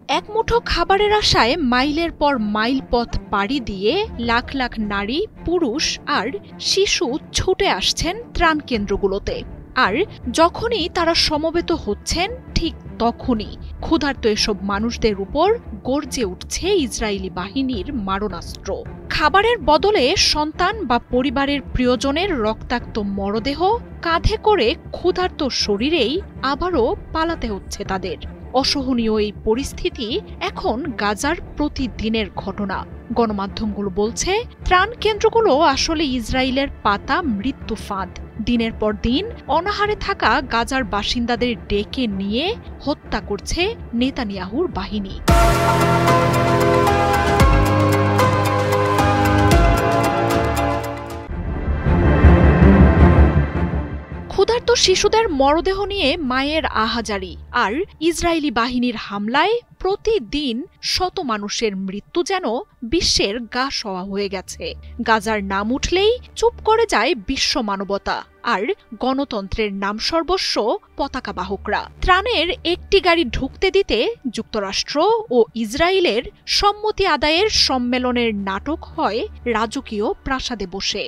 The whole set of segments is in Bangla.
এক মুঠো খাবারের আশায় মাইলের পর মাইল পথ পাড়ি দিয়ে লাখ লাখ নারী, পুরুষ আর শিশু ছুটে আসছেন ত্রাণ কেন্দ্রগুলোতে। আর যখনই তারা সমবেত হচ্ছেন, ঠিক তখনই ক্ষুধার্ত এসব মানুষদের উপর গর্জে উঠছে ইসরায়েলি বাহিনীর মারণাস্ত্র। খাবারের বদলে সন্তান বা পরিবারের প্রিয়জনের রক্তাক্ত মরদেহ কাঁধে করে ক্ষুধার্ত শরীরেই আবারও পালাতে হচ্ছে তাদের। অসহনীয় এই পরিস্থিতি এখন গাজার প্রতিদিনের ঘটনা। গণমাধ্যমগুলো বলছে, ত্রাণ কেন্দ্রগুলো আসলে ইসরায়েলের পাতা মৃত্যু ফাঁদ। দিনের পর দিন অনাহারে থাকা গাজার বাসিন্দাদের ডেকে নিয়ে হত্যা করছে নেতানিয়াহুর বাহিনী। ক্ষুধার্ত শিশুদের মরদেহ নিয়ে মায়ের আহাজারি আর ইসরায়েলি বাহিনীর হামলায় প্রতিদিন শত মানুষের মৃত্যু যেন বিশ্বের গা সওয়া হয়ে গেছে। গাজার নাম উঠলেই চুপ করে যায় বিশ্ব মানবতা আর গণতন্ত্রের নাম সর্বস্ব পতাকাবাহকরা। ত্রাণের একটি গাড়ি ঢুকতে দিতে যুক্তরাষ্ট্র ও ইসরায়েলের সম্মতি আদায়ের সম্মেলনের নাটক হয় রাজকীয় প্রাসাদে বসে।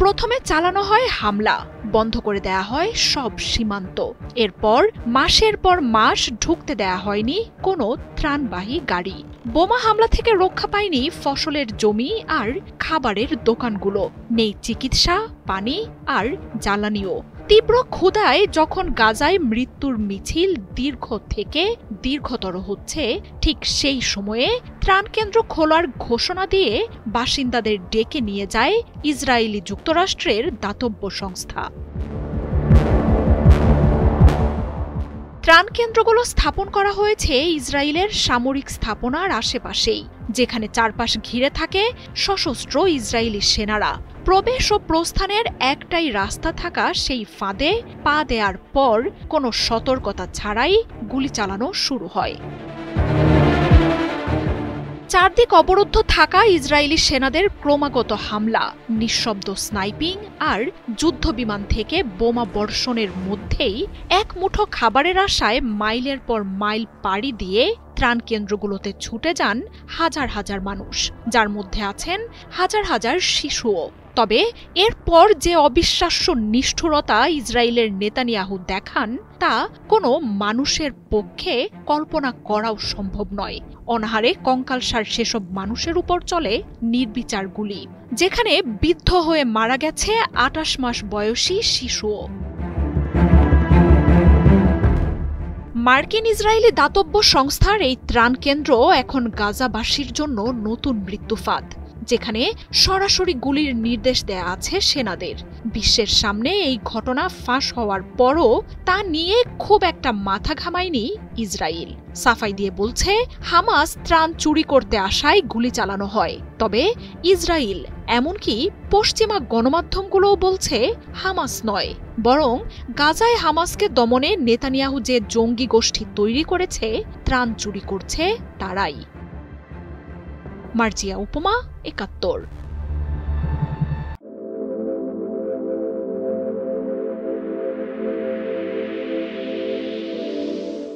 প্রথমে চালানো হয় হামলা, বন্ধ করে দেয়া হয় সব সীমান্ত। এরপর মাসের পর মাস ঢুকতে দেয়া হয়নি কোনো ত্রাণবাহী গাড়ি। বোমা হামলা থেকে রক্ষা পায়নি ফসলের জমি আর খাবারের দোকানগুলো। নেই চিকিৎসা, পানি আর জ্বালানিও। তীব্র ক্ষুধায় যখন গাজায় মৃত্যুর মিছিল দীর্ঘ থেকে দীর্ঘতর হচ্ছে, ঠিক সেই সময়ে ত্রাণকেন্দ্র খোলার ঘোষণা দিয়ে বাসিন্দাদের ডেকে নিয়ে যায় ইসরায়েলি যুক্তরাষ্ট্রের দাতব্য সংস্থা। ত্রাণকেন্দ্রগুলো স্থাপন করা হয়েছে ইসরায়েলের সামরিক স্থাপনার আশেপাশেই, যেখানে চারপাশ ঘিরে থাকে সশস্ত্র ইসরায়েলি সেনারা। প্রবেশ ও প্রস্থানের একটাই রাস্তা থাকা সেই ফাঁদে পা দেওয়ার পর কোনো সতর্কতা ছাড়াই গুলি চালানো শুরু হয়। চারদিক অবরুদ্ধ থাকা ইসরায়েলি সেনাদের ক্রমাগত হামলা, নিঃশব্দ স্নাইপিং আর যুদ্ধবিমান থেকে বোমা বর্ষণের মধ্যেই এক মুঠো খাবারের আশায় মাইলের পর মাইল পাড়ি দিয়ে ত্রাণ কেন্দ্রগুলোতে ছুটে যান হাজার হাজার মানুষ, যার মধ্যে আছেন হাজার হাজার শিশুও। তবে এরপর যে অবিশ্বাস্য নিষ্ঠুরতা ইসরায়েলের নেতানিয়াহু দেখান, তা কোনো মানুষের পক্ষে কল্পনা করাও সম্ভব নয়। অনাহারে কঙ্কালসার সেসব মানুষের উপর চলে নির্বিচার গুলি, যেখানে বিদ্ধ হয়ে মারা গেছে ২৮ মাস বয়সী শিশুও। মার্কিন ইসরায়েলি দাতব্য সংস্থার এই ত্রাণ কেন্দ্র এখন গাজাবাসীর জন্য নতুন মৃত্যুফাঁদ, যেখানে সরাসরি গুলির নির্দেশ দেয়া আছে সেনাদের। বিশ্বের সামনে এই ঘটনা ফাঁস হওয়ার পরও তা নিয়ে খুব একটা মাথা ঘামায়নি ইসরায়েল। সাফাই দিয়ে বলছে, হামাস ত্রাণ চুরি করতে আসায় গুলি চালানো হয়। তবে ইসরায়েল, এমনকি পশ্চিমা গণমাধ্যমগুলোও বলছে হামাস নয়, বরং গাজায় হামাসকে দমনে নেতানিয়াহু যে জঙ্গি গোষ্ঠী তৈরি করেছে, ত্রাণ চুরি করছে তারাই। মার্জিয়া উপমা, ৭১।